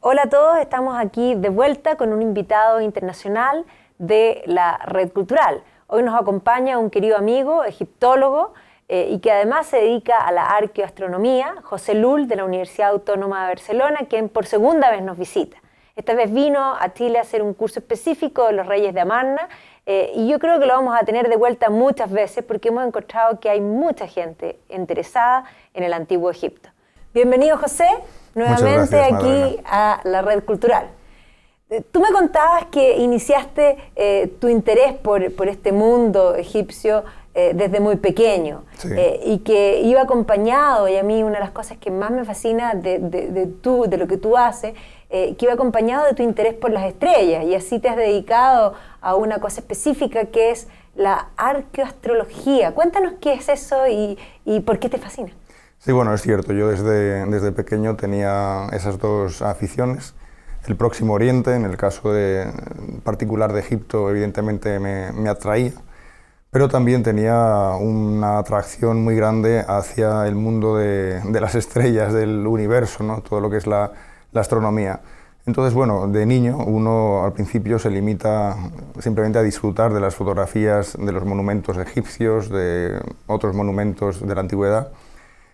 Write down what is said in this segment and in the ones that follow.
Hola a todos, estamos aquí de vuelta con un invitado internacional de la Red Cultural. Hoy nos acompaña un querido amigo, egiptólogo, y que además se dedica a la arqueoastronomía, José Lul, de la Universidad Autónoma de Barcelona, quien por segunda vez nos visita. Esta vez vino a Chile a hacer un curso específico de los reyes de Amarna, y yo creo que lo vamos a tener de vuelta muchas veces porque hemos encontrado que hay mucha gente interesada en el Antiguo Egipto. Bienvenido, José, nuevamente gracias, aquí Madalena, a la Red Cultural. Tú me contabas que iniciaste tu interés por este mundo egipcio desde muy pequeño, sí. Y que iba acompañado, y a mí una de las cosas que más me fascina de lo que tú haces, que iba acompañado de tu interés por las estrellas, y así te has dedicado a una cosa específica que es la arqueoastrología. Cuéntanos qué es eso y por qué te fascina. Sí, bueno, es cierto, yo desde pequeño tenía esas dos aficiones. El Próximo Oriente, en el caso particular de Egipto, evidentemente me atraía, pero también tenía una atracción muy grande hacia el mundo de las estrellas, del universo, ¿no? Todo lo que es la astronomía. Entonces, bueno, de niño uno al principio se limita simplemente a disfrutar de las fotografías de los monumentos egipcios, de otros monumentos de la antigüedad.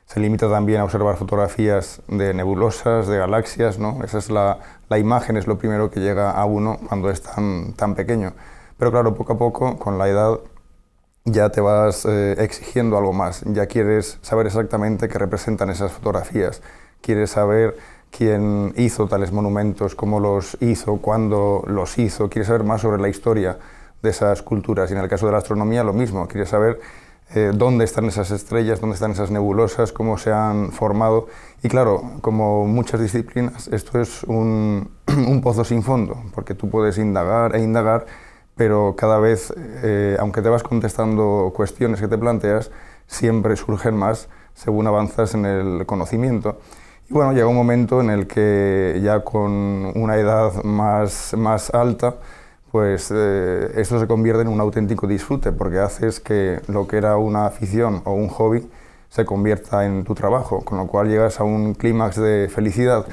Se limita también a observar fotografías de nebulosas, de galaxias, ¿no? Esa es la imagen, es lo primero que llega a uno cuando es tan pequeño. Pero claro, poco a poco, con la edad, ya te vas exigiendo algo más. Ya quieres saber exactamente qué representan esas fotografías. Quieres saber quién hizo tales monumentos, cómo los hizo, cuándo los hizo. Quieres saber más sobre la historia de esas culturas. Y en el caso de la astronomía, lo mismo. Quieres saber dónde están esas estrellas, dónde están esas nebulosas, cómo se han formado. Y claro, como muchas disciplinas, esto es un pozo sin fondo, porque tú puedes indagar e indagar, pero cada vez, aunque te vas contestando cuestiones que te planteas, siempre surgen más según avanzas en el conocimiento. Y bueno, llega un momento en el que ya con una edad más alta, pues esto se convierte en un auténtico disfrute, porque haces que lo que era una afición o un hobby se convierta en tu trabajo, con lo cual llegas a un clímax de felicidad.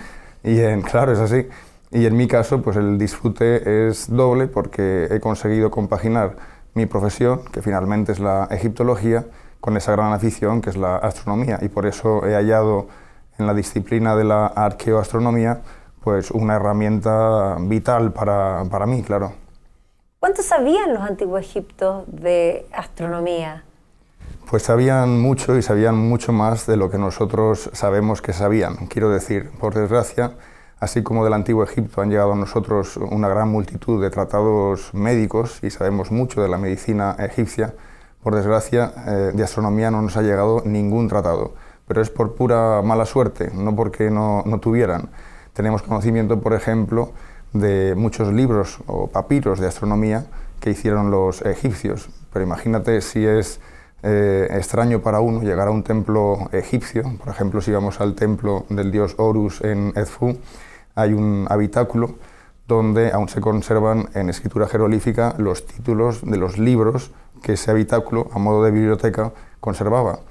Claro, es así. Y en mi caso, pues el disfrute es doble, porque he conseguido compaginar mi profesión, que finalmente es la egiptología, con esa gran afición que es la astronomía, y por eso he hallado en la disciplina de la arqueoastronomía pues una herramienta vital para mí, claro. ¿Cuánto sabían los antiguos egipcios de astronomía? Pues sabían mucho, y sabían mucho más de lo que nosotros sabemos que sabían. Quiero decir, por desgracia, así como del antiguo Egipto han llegado a nosotros una gran multitud de tratados médicos y sabemos mucho de la medicina egipcia, por desgracia de astronomía no nos ha llegado ningún tratado, pero es por pura mala suerte, no porque no tuvieran. Tenemos conocimiento, por ejemplo, de muchos libros o papiros de astronomía que hicieron los egipcios, pero imagínate si es extraño para uno llegar a un templo egipcio. Por ejemplo, si vamos al templo del dios Horus en Edfú, hay un habitáculo donde aún se conservan en escritura jeroglífica los títulos de los libros que ese habitáculo, a modo de biblioteca, conservaba.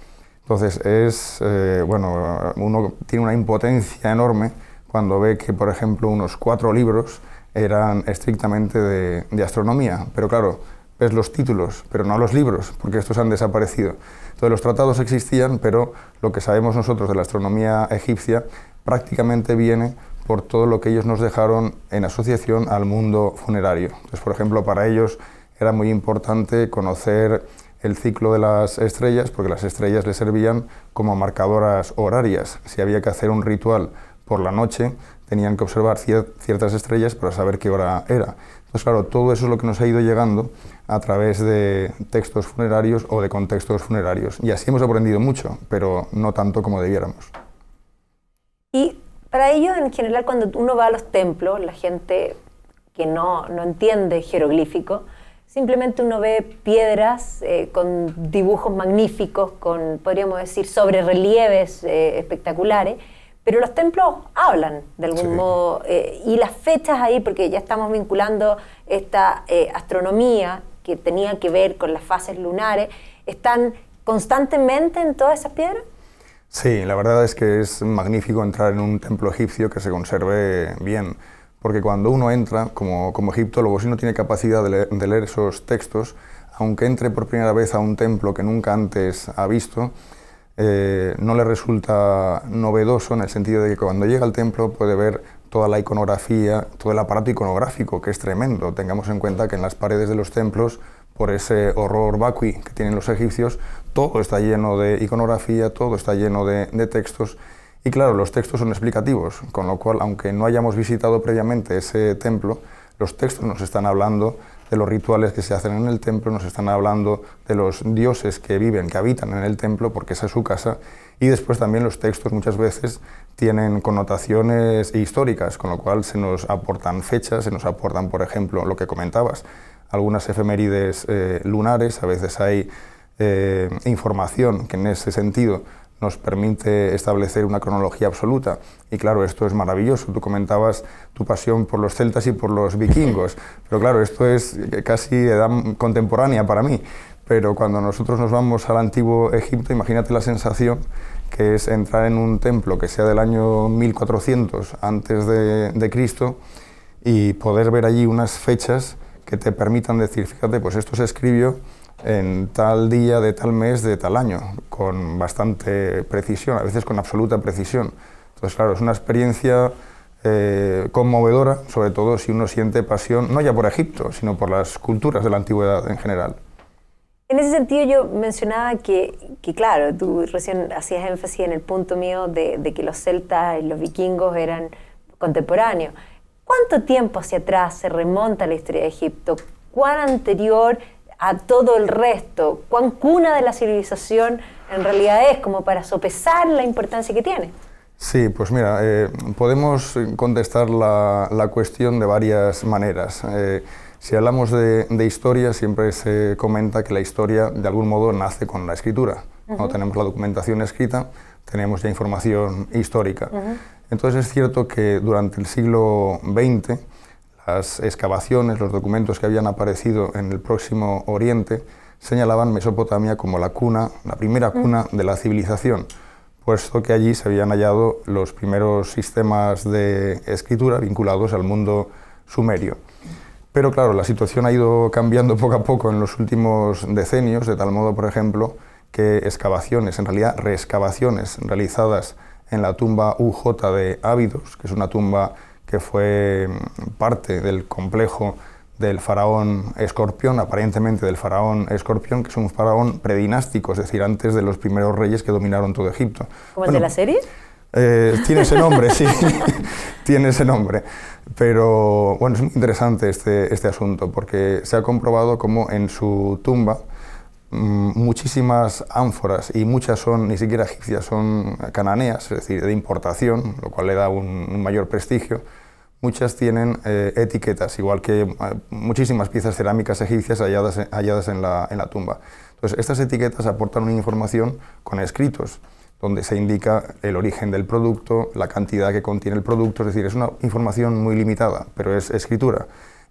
Entonces, uno tiene una impotencia enorme cuando ve que, por ejemplo, unos 4 libros eran estrictamente de astronomía. Pero claro, ves los títulos, pero no los libros, porque estos han desaparecido. Entonces, los tratados existían, pero lo que sabemos nosotros de la astronomía egipcia prácticamente viene por todo lo que ellos nos dejaron en asociación al mundo funerario. Entonces, por ejemplo, para ellos era muy importante conocer el ciclo de las estrellas, porque las estrellas les servían como marcadoras horarias. Si había que hacer un ritual por la noche, tenían que observar ciertas estrellas para saber qué hora era. Entonces, claro, todo eso es lo que nos ha ido llegando a través de textos funerarios o de contextos funerarios. Y así hemos aprendido mucho, pero no tanto como debiéramos. Y para ellos, en general, cuando uno va a los templos, la gente que no entiende jeroglífico, simplemente uno ve piedras con dibujos magníficos, con, podríamos decir, sobrerelieves espectaculares, pero los templos hablan de algún modo, y las fechas ahí, porque ya estamos vinculando esta astronomía que tenía que ver con las fases lunares, ¿están constantemente en todas esas piedras? Sí, la verdad es que es magnífico entrar en un templo egipcio que se conserve bien, porque cuando uno entra como egiptólogo, si no tiene capacidad de leer esos textos, aunque entre por primera vez a un templo que nunca antes ha visto, no le resulta novedoso en el sentido de que cuando llega al templo puede ver toda la iconografía, todo el aparato iconográfico, que es tremendo. Tengamos en cuenta que en las paredes de los templos, por ese horror vacui que tienen los egipcios, todo está lleno de iconografía, todo está lleno de textos. Y claro, los textos son explicativos, con lo cual, aunque no hayamos visitado previamente ese templo, los textos nos están hablando de los rituales que se hacen en el templo, nos están hablando de los dioses que viven, que habitan en el templo, porque esa es su casa, y después también los textos muchas veces tienen connotaciones históricas, con lo cual se nos aportan fechas, se nos aportan, por ejemplo, lo que comentabas, algunas efemérides lunares, a veces hay información que en ese sentido nos permite establecer una cronología absoluta. Y claro, esto es maravilloso. Tú comentabas tu pasión por los celtas y por los vikingos, pero claro, esto es casi edad contemporánea para mí. Pero cuando nosotros nos vamos al antiguo Egipto, imagínate la sensación que es entrar en un templo que sea del año 1400 antes de Cristo y poder ver allí unas fechas que te permitan decir, fíjate, pues esto se escribió en tal día, de tal mes, de tal año, con bastante precisión, a veces con absoluta precisión. Entonces, claro, es una experiencia conmovedora, sobre todo si uno siente pasión, no ya por Egipto, sino por las culturas de la antigüedad en general. En ese sentido yo mencionaba que claro, tú recién hacías énfasis en el punto mío de que los celtas y los vikingos eran contemporáneos. ¿Cuánto tiempo hacia atrás se remonta la historia de Egipto? ¿Cuán anterior a todo el resto? ¿Cuán cuna de la civilización en realidad es, como para sopesar la importancia que tiene? Sí, pues mira, podemos contestar la cuestión de varias maneras. Si hablamos de historia, siempre se comenta que la historia de algún modo nace con la escritura. Cuando tenemos la documentación escrita, tenemos ya información histórica. Entonces es cierto que durante el siglo XX, las excavaciones, los documentos que habían aparecido en el Próximo Oriente señalaban Mesopotamia como la cuna, la primera cuna de la civilización, puesto que allí se habían hallado los primeros sistemas de escritura vinculados al mundo sumerio. Pero claro, la situación ha ido cambiando poco a poco en los últimos decenios, de tal modo, por ejemplo, que excavaciones, en realidad reexcavaciones realizadas en la tumba UJ de Ábidos, que es una tumba que fue parte del complejo del faraón Escorpión, aparentemente del faraón Escorpión, que es un faraón predinástico, es decir, antes de los primeros reyes que dominaron todo Egipto. ¿Como el de la serie? Tiene ese nombre, sí, tiene ese nombre. Pero bueno, es muy interesante este asunto, porque se ha comprobado cómo en su tumba muchísimas ánforas, y muchas son ni siquiera egipcias, son cananeas, es decir, de importación, lo cual le da un mayor prestigio. Muchas tienen etiquetas, igual que muchísimas piezas cerámicas egipcias halladas en la tumba. Entonces, estas etiquetas aportan una información con escritos, donde se indica el origen del producto, la cantidad que contiene el producto, es decir, es una información muy limitada, pero es escritura.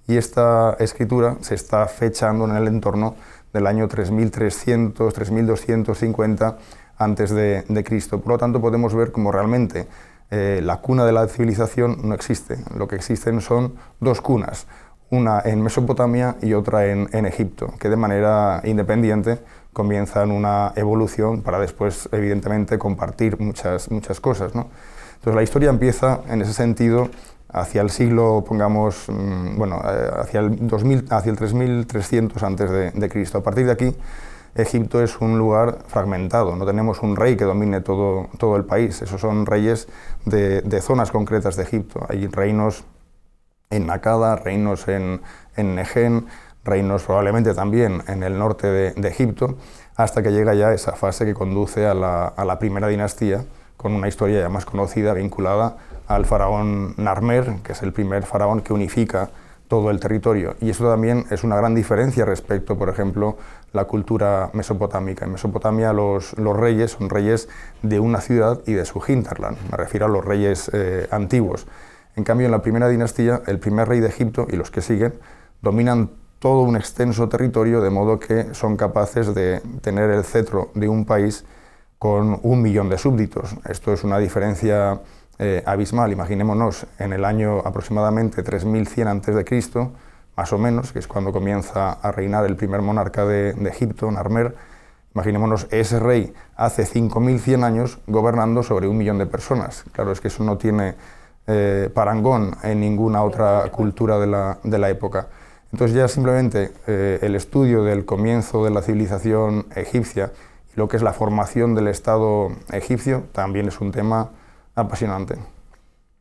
Y esta escritura se está fechando en el entorno del año 3300, 3250 antes de Cristo. Por lo tanto, podemos ver cómo realmente la cuna de la civilización no existe. Lo que existen son dos cunas, una en Mesopotamia y otra en Egipto, que de manera independiente comienzan una evolución para después, evidentemente, compartir muchas cosas, ¿no? Entonces, la historia empieza, en ese sentido, hacia el siglo, pongamos, hacia el 3300 antes de Cristo. A partir de aquí, Egipto es un lugar fragmentado, no tenemos un rey que domine todo el país, esos son reyes de zonas concretas de Egipto. Hay reinos en Nakada, reinos en Nejen, reinos probablemente también en el norte de Egipto, hasta que llega ya esa fase que conduce a la primera dinastía, con una historia ya más conocida vinculada al faraón Narmer, que es el primer faraón que unifica todo el territorio. Y eso también es una gran diferencia respecto, por ejemplo, la cultura mesopotámica. En Mesopotamia los reyes son reyes de una ciudad y de su hinterland, me refiero a los reyes antiguos. En cambio, en la primera dinastía, el primer rey de Egipto y los que siguen dominan todo un extenso territorio, de modo que son capaces de tener el cetro de un país con 1 millón de súbditos. Esto es una diferencia abismal. Imaginémonos en el año aproximadamente 3100 a.C., más o menos, que es cuando comienza a reinar el primer monarca de Egipto, Narmer. Imaginémonos ese rey hace 5100 años gobernando sobre 1 millón de personas. Claro, es que eso no tiene parangón en ninguna otra cultura de la época. Entonces ya simplemente el estudio del comienzo de la civilización egipcia y lo que es la formación del Estado egipcio también es un tema apasionante.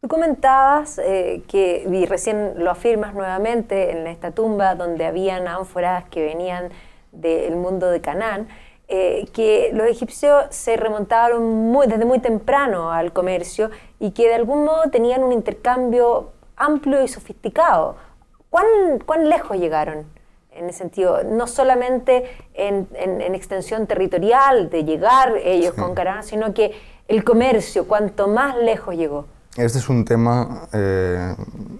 Tú comentabas que, y recién lo afirmas nuevamente, en esta tumba donde habían ánforas que venían del mundo de Canaán, que los egipcios se remontaron desde muy temprano al comercio y que de algún modo tenían un intercambio amplio y sofisticado. ¿Cuán lejos llegaron en ese sentido? No solamente en extensión territorial de llegar ellos con Canaán, sino que el comercio, cuanto más lejos llegó. Este es un tema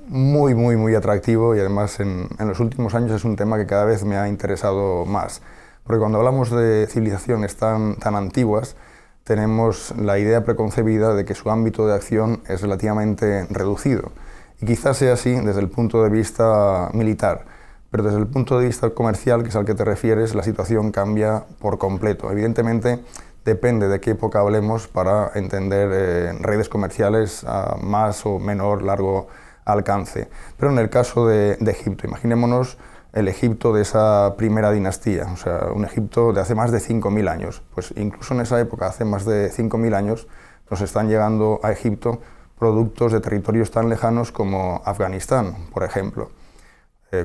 muy atractivo y además en los últimos años es un tema que cada vez me ha interesado más. Porque cuando hablamos de civilizaciones tan antiguas, tenemos la idea preconcebida de que su ámbito de acción es relativamente reducido. Y quizás sea así desde el punto de vista militar, pero desde el punto de vista comercial, que es al que te refieres, la situación cambia por completo. Evidentemente, depende de qué época hablemos para entender redes comerciales a más o menor largo alcance. Pero en el caso de Egipto, imaginémonos el Egipto de esa primera dinastía, o sea, un Egipto de hace más de 5000 años. Pues incluso en esa época, hace más de 5000 años, nos están llegando a Egipto productos de territorios tan lejanos como Afganistán, por ejemplo,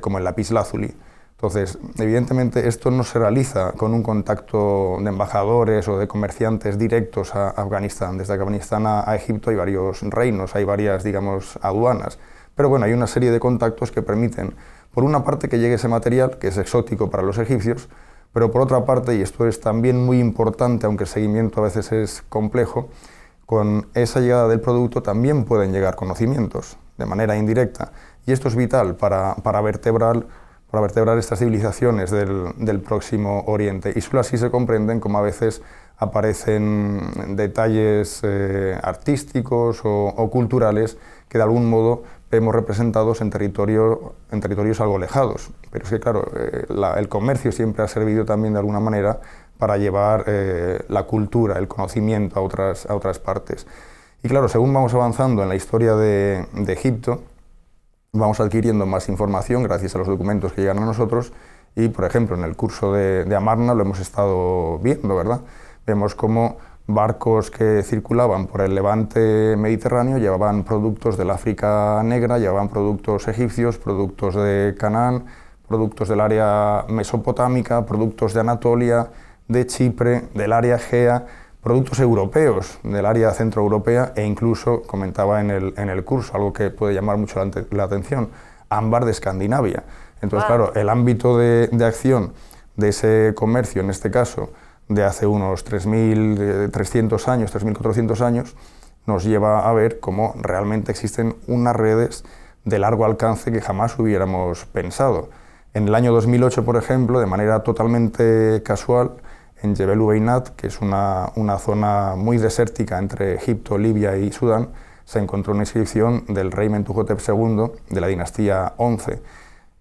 como el lapislázuli. Entonces, evidentemente, esto no se realiza con un contacto de embajadores o de comerciantes directos a Afganistán. Desde Afganistán a Egipto hay varios reinos, hay varias, digamos, aduanas. Pero bueno, hay una serie de contactos que permiten, por una parte, que llegue ese material, que es exótico para los egipcios, pero por otra parte, y esto es también muy importante, aunque el seguimiento a veces es complejo, con esa llegada del producto también pueden llegar conocimientos de manera indirecta. Y esto es vital para vertebrar estas civilizaciones del Próximo Oriente. Y solo así se comprenden cómo a veces aparecen detalles artísticos o culturales que de algún modo vemos representados en territorios algo alejados. Pero es que, claro, el comercio siempre ha servido también de alguna manera para llevar la cultura, el conocimiento a otras partes. Y claro, según vamos avanzando en la historia de Egipto, vamos adquiriendo más información gracias a los documentos que llegan a nosotros y, por ejemplo, en el curso de Amarna lo hemos estado viendo, ¿verdad? Vemos cómo barcos que circulaban por el levante mediterráneo llevaban productos del África negra, llevaban productos egipcios, productos de Canaán, productos del área mesopotámica, productos de Anatolia, de Chipre, del área Egea, productos europeos del área centroeuropea e incluso, comentaba en el curso, algo que puede llamar mucho la atención, ámbar de Escandinavia. Entonces, claro, el ámbito de acción de ese comercio, en este caso, de hace unos 3.300 años, 3.400 años, nos lleva a ver cómo realmente existen unas redes de largo alcance que jamás hubiéramos pensado. En el año 2008, por ejemplo, de manera totalmente casual, en Jebel Ubeinat, que es una zona muy desértica entre Egipto, Libia y Sudán, se encontró una inscripción del rey Mentuhotep II de la dinastía 11.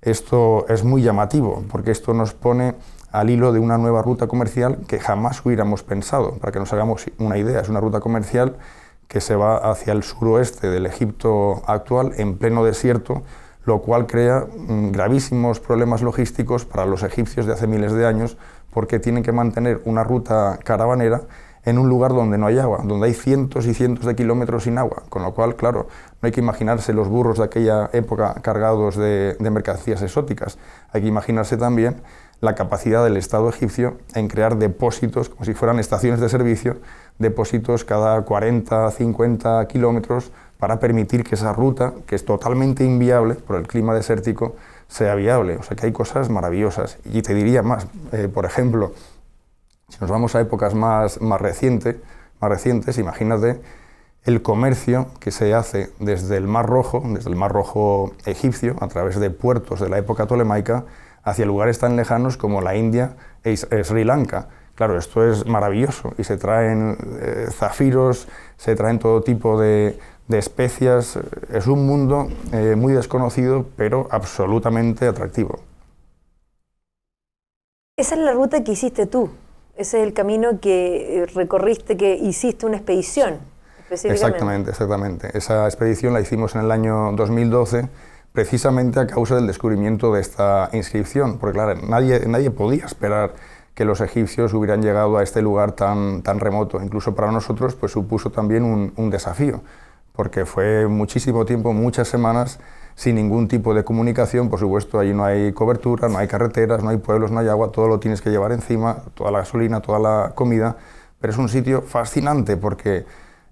Esto es muy llamativo, porque esto nos pone al hilo de una nueva ruta comercial que jamás hubiéramos pensado. Para que nos hagamos una idea, es una ruta comercial que se va hacia el suroeste del Egipto actual, en pleno desierto, lo cual crea gravísimos problemas logísticos para los egipcios de hace miles de años, porque tienen que mantener una ruta caravanera en un lugar donde no hay agua, donde hay cientos y cientos de kilómetros sin agua, con lo cual, claro, no hay que imaginarse los burros de aquella época cargados de mercancías exóticas, hay que imaginarse también la capacidad del Estado egipcio en crear depósitos, como si fueran estaciones de servicio, depósitos cada 40, 50 kilómetros para permitir que esa ruta, que es totalmente inviable por el clima desértico, sea viable. O sea que hay cosas maravillosas. Y te diría más, por ejemplo, si nos vamos a épocas más recientes, imagínate el comercio que se hace desde el Mar Rojo egipcio, a través de puertos de la época tolemaica, hacia lugares tan lejanos como la India e Sri Lanka, Claro, esto es maravilloso y se traen zafiros, se traen todo tipo de especias. Es un mundo muy desconocido, pero absolutamente atractivo. Esa es la ruta que hiciste tú, ese es el camino que recorriste, que hiciste una expedición específicamente. Exactamente. Esa expedición la hicimos en el año 2012, precisamente a causa del descubrimiento de esta inscripción, porque claro, nadie podía esperar que los egipcios hubieran llegado a este lugar tan remoto. Incluso para nosotros pues, supuso también un desafío, porque fue muchísimo tiempo, muchas semanas, sin ningún tipo de comunicación. Por supuesto, allí no hay cobertura, no hay carreteras, no hay pueblos, no hay agua, todo lo tienes que llevar encima, toda la gasolina, toda la comida, pero es un sitio fascinante porque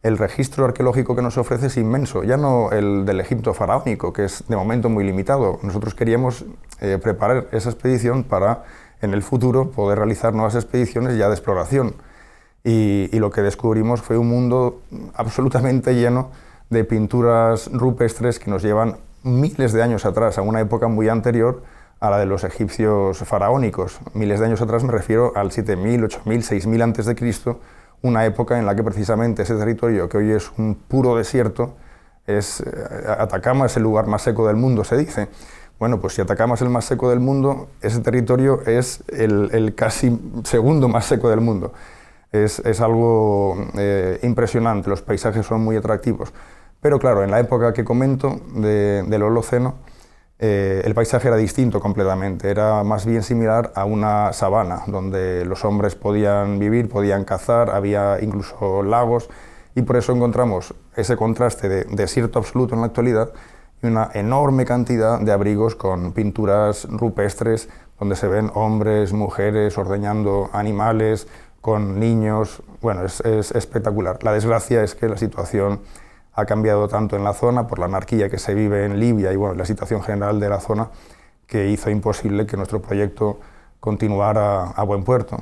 el registro arqueológico que nos ofrece es inmenso, ya no el del Egipto faraónico, que es de momento muy limitado. Nosotros queríamos preparar esa expedición para, en el futuro, poder realizar nuevas expediciones ya de exploración. Y lo que descubrimos fue un mundo absolutamente lleno de pinturas rupestres que nos llevan miles de años atrás, a una época muy anterior a la de los egipcios faraónicos. Miles de años atrás me refiero al 7000, 8000, 6000 antes de Cristo, una época en la que precisamente ese territorio, que hoy es un puro desierto, Atacama es el lugar más seco del mundo, se dice. Bueno, pues si Atacama es el más seco del mundo, ese territorio es el casi segundo más seco del mundo. Es algo impresionante, los paisajes son muy atractivos. Pero claro, en la época que comento, del Holoceno, el paisaje era distinto completamente, era más bien similar a una sabana, donde los hombres podían vivir, podían cazar, había incluso lagos, y por eso encontramos ese contraste de desierto absoluto en la actualidad y una enorme cantidad de abrigos con pinturas rupestres, donde se ven hombres, mujeres, ordeñando animales, con niños. Bueno, es espectacular. La desgracia es que la situación ha cambiado tanto en la zona por la anarquía que se vive en Libia y bueno, la situación general de la zona, que hizo imposible que nuestro proyecto continuara a buen puerto.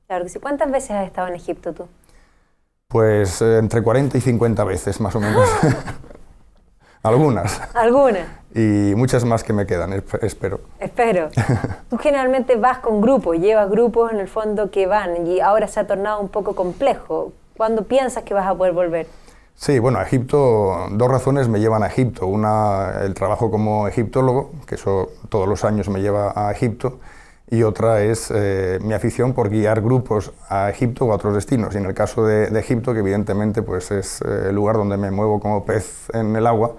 Claro que sí. ¿Cuántas veces has estado en Egipto tú? Pues entre 40 y 50 veces, más o menos. Algunas. ¿Algunas? Y muchas más que me quedan, espero. Espero. Tú generalmente vas con grupos, llevas grupos en el fondo que van y ahora se ha tornado un poco complejo. ¿Cuándo piensas que vas a poder volver? Sí, bueno, a Egipto, dos razones me llevan a Egipto. Una, el trabajo como egiptólogo, que eso todos los años me lleva a Egipto, y otra es mi afición por guiar grupos a Egipto o a otros destinos. Y en el caso de Egipto, que evidentemente pues, es el lugar donde me muevo como pez en el agua,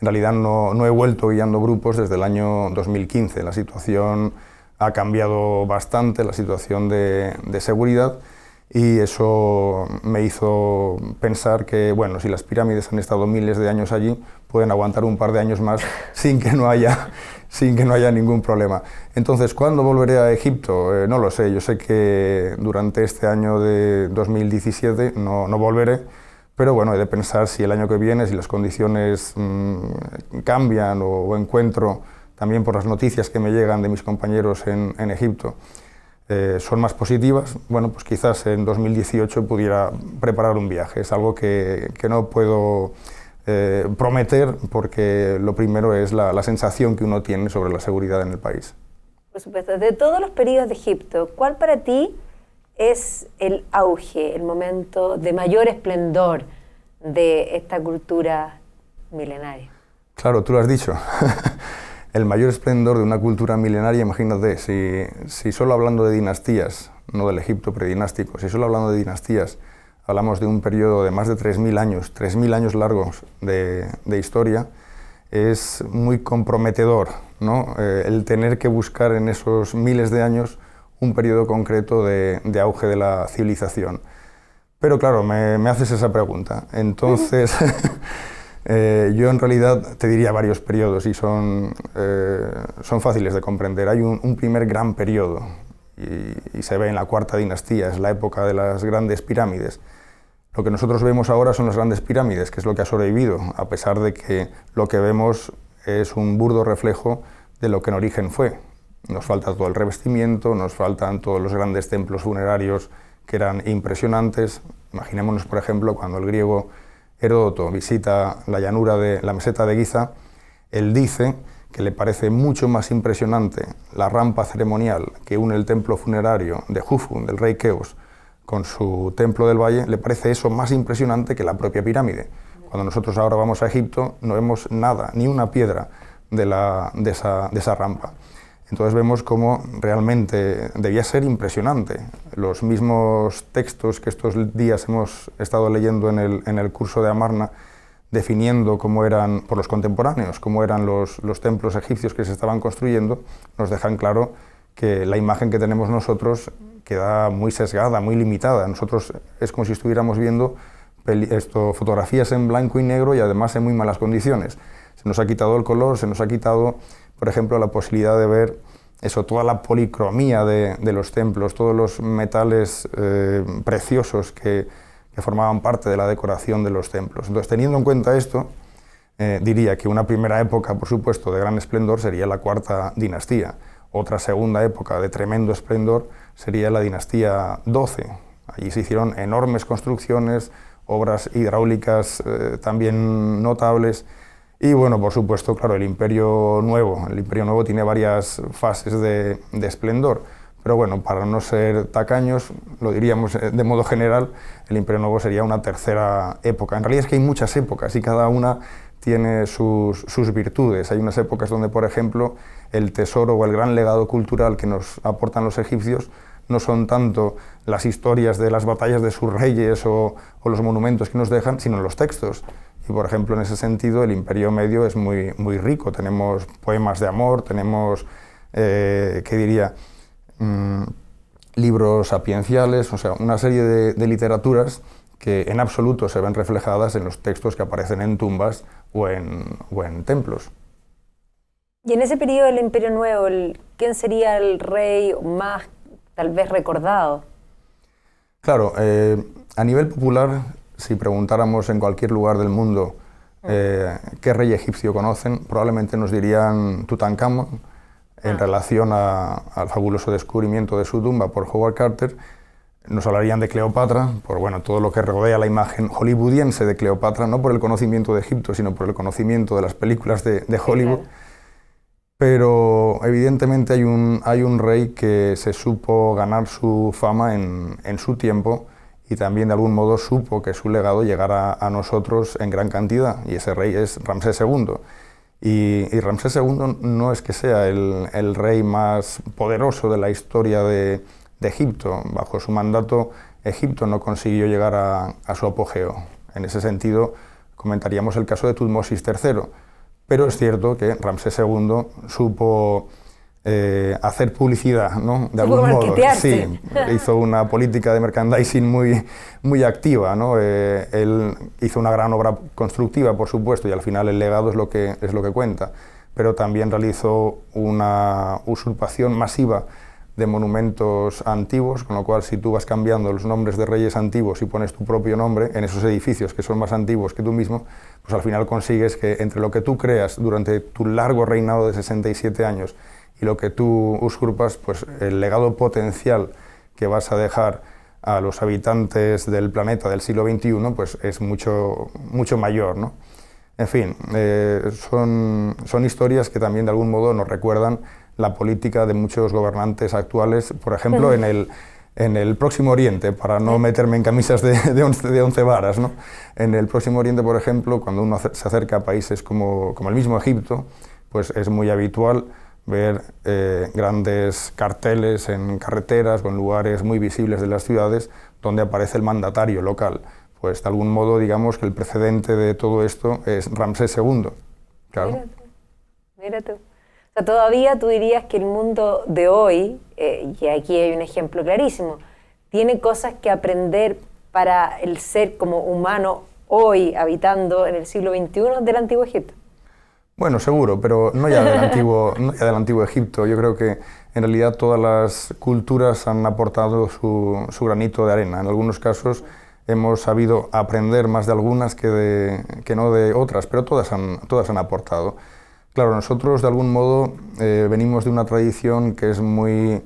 en realidad no he vuelto guiando grupos desde el año 2015. La situación ha cambiado bastante, la situación de seguridad, y eso me hizo pensar que, bueno, si las pirámides han estado miles de años allí, pueden aguantar un par de años más sin que no haya ningún problema. Entonces, ¿cuándo volveré a Egipto? No lo sé. Yo sé que durante este año de 2017 no volveré, pero bueno, he de pensar si el año que viene, si las condiciones cambian o encuentro, también por las noticias que me llegan de mis compañeros en Egipto, son más positivas, bueno, pues quizás en 2018 pudiera preparar un viaje. Es algo que no puedo prometer, porque lo primero es la sensación que uno tiene sobre la seguridad en el país. Por supuesto. De todos los periodos de Egipto, ¿cuál para ti es el auge, el momento de mayor esplendor de esta cultura milenaria? Claro, tú lo has dicho. El mayor esplendor de una cultura milenaria, imagínate, si solo hablando de dinastías, no del Egipto predinástico, si solo hablando de dinastías hablamos de un periodo de más de 3000 años, 3000 años largos de historia, es muy comprometedor, ¿no? El tener que buscar en esos miles de años un periodo concreto de auge de la civilización. Pero claro, me haces esa pregunta, entonces yo en realidad te diría varios periodos y son fáciles de comprender. Hay un primer gran periodo y se ve en la cuarta dinastía, es la época de las grandes pirámides. Lo que nosotros vemos ahora son las grandes pirámides, que es lo que ha sobrevivido, a pesar de que lo que vemos es un burdo reflejo de lo que en origen fue. Nos falta todo el revestimiento, nos faltan todos los grandes templos funerarios que eran impresionantes. Imaginémonos, por ejemplo, cuando el griego Heródoto visita la llanura de la meseta de Giza, él dice que le parece mucho más impresionante la rampa ceremonial que une el templo funerario de Jufu, del rey Keops, con su templo del valle, le parece eso más impresionante que la propia pirámide. Cuando nosotros ahora vamos a Egipto no vemos nada, ni una piedra de esa rampa. Entonces vemos cómo realmente debía ser impresionante. Los mismos textos que estos días hemos estado leyendo en el curso de Amarna, definiendo cómo eran, por los contemporáneos, cómo eran los templos egipcios que se estaban construyendo, nos dejan claro que la imagen que tenemos nosotros queda muy sesgada, muy limitada. Nosotros es como si estuviéramos viendo fotografías en blanco y negro y además en muy malas condiciones. Se nos ha quitado el color, se nos ha quitado, por ejemplo, la posibilidad de ver eso, toda la policromía de los templos, todos los metales preciosos que formaban parte de la decoración de los templos. Entonces, teniendo en cuenta esto, diría que una primera época, por supuesto, de gran esplendor sería la cuarta dinastía. Otra segunda época de tremendo esplendor sería la dinastía XII. Allí se hicieron enormes construcciones, obras hidráulicas también notables. Y bueno, por supuesto, claro, el Imperio Nuevo tiene varias fases de esplendor, pero bueno, para no ser tacaños, lo diríamos de modo general, el Imperio Nuevo sería una tercera época. En realidad es que hay muchas épocas y cada una tiene sus virtudes. Hay unas épocas donde, por ejemplo, el tesoro o el gran legado cultural que nos aportan los egipcios no son tanto las historias de las batallas de sus reyes o los monumentos que nos dejan, sino los textos. Y, por ejemplo, en ese sentido, el Imperio Medio es muy rico. Tenemos poemas de amor, tenemos, libros sapienciales, o sea, una serie de literaturas que en absoluto se ven reflejadas en los textos que aparecen en tumbas o en templos. Y en ese periodo del Imperio Nuevo, ¿quién sería el rey más tal vez recordado? Claro, a nivel popular, si preguntáramos en cualquier lugar del mundo qué rey egipcio conocen, probablemente nos dirían Tutankamón, en relación al fabuloso descubrimiento de su tumba por Howard Carter. Nos hablarían de Cleopatra, por bueno, todo lo que rodea la imagen hollywoodiense de Cleopatra, no por el conocimiento de Egipto, sino por el conocimiento de las películas de Hollywood. Claro. Pero evidentemente hay un rey que se supo ganar su fama en su tiempo y también de algún modo supo que su legado llegara a nosotros en gran cantidad, y ese rey es Ramsés II. Y Ramsés II no es que sea el rey más poderoso de la historia de Egipto. Bajo su mandato, Egipto no consiguió llegar a su apogeo. En ese sentido, comentaríamos el caso de Tutmosis III. Pero es cierto que Ramsés II supo hacer publicidad, ¿no? De algún modo. Sí, hizo una política de merchandising muy activa, ¿no? Él hizo una gran obra constructiva, por supuesto, y al final el legado es lo que cuenta. Pero también realizó una usurpación masiva de monumentos antiguos, con lo cual si tú vas cambiando los nombres de reyes antiguos y pones tu propio nombre en esos edificios que son más antiguos que tú mismo, pues al final consigues que entre lo que tú creas durante tu largo reinado de 67 años y lo que tú usurpas, pues el legado potencial que vas a dejar a los habitantes del planeta del siglo XXI pues es mucho mayor, ¿no? En fin, son historias que también de algún modo nos recuerdan la política de muchos gobernantes actuales, por ejemplo, en el Próximo Oriente, para no meterme en camisas de once varas, ¿no? En el Próximo Oriente, por ejemplo, cuando uno se acerca a países como el mismo Egipto, pues es muy habitual ver grandes carteles en carreteras o en lugares muy visibles de las ciudades donde aparece el mandatario local. Pues de algún modo, digamos que el precedente de todo esto es Ramsés II. Claro. Mira tú. O sea, todavía tú dirías que el mundo de hoy, y aquí hay un ejemplo clarísimo, tiene cosas que aprender para el ser como humano hoy habitando en el siglo XXI del Antiguo Egipto. Bueno, seguro, pero no ya del Antiguo Egipto. Yo creo que en realidad todas las culturas han aportado su granito de arena. En algunos casos hemos sabido aprender más de algunas que no de otras, pero todas han aportado. Claro, nosotros de algún modo venimos de una tradición que es muy,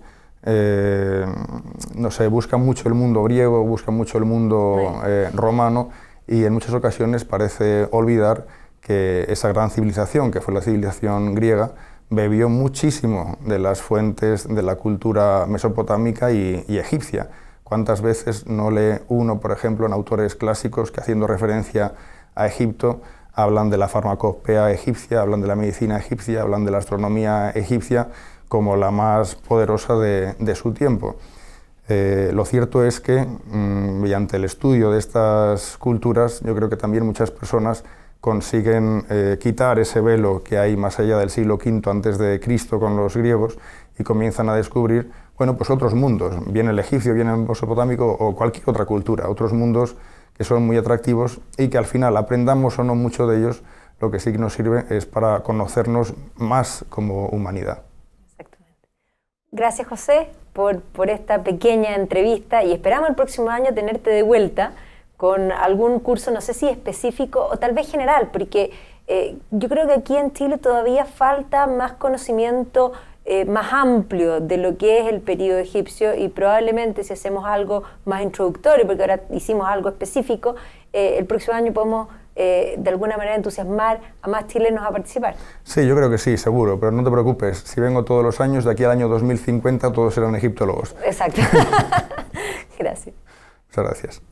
no sé, busca mucho el mundo griego, busca mucho el mundo romano, y en muchas ocasiones parece olvidar que esa gran civilización, que fue la civilización griega, bebió muchísimo de las fuentes de la cultura mesopotámica y egipcia. ¿Cuántas veces no lee uno, por ejemplo, en autores clásicos que, haciendo referencia a Egipto, hablan de la farmacopea egipcia, hablan de la medicina egipcia, hablan de la astronomía egipcia como la más poderosa de su tiempo? Lo cierto es que, mediante el estudio de estas culturas, yo creo que también muchas personas consiguen quitar ese velo que hay más allá del siglo V antes de Cristo con los griegos y comienzan a descubrir, bueno, pues otros mundos, bien el egipcio, bien el mesopotámico o cualquier otra cultura, otros mundos que son muy atractivos y que al final, aprendamos o no mucho de ellos, lo que sí que nos sirve es para conocernos más como humanidad. Exactamente. Gracias, José, por esta pequeña entrevista y esperamos el próximo año tenerte de vuelta con algún curso, no sé si específico o tal vez general, porque yo creo que aquí en Chile todavía falta más conocimiento más amplio de lo que es el periodo egipcio y probablemente si hacemos algo más introductorio, porque ahora hicimos algo específico, el próximo año podemos de alguna manera entusiasmar a más chilenos a participar. Sí, yo creo que sí, seguro, pero no te preocupes, si vengo todos los años, de aquí al año 2050 todos serán egiptólogos. Exacto. Gracias. Muchas gracias.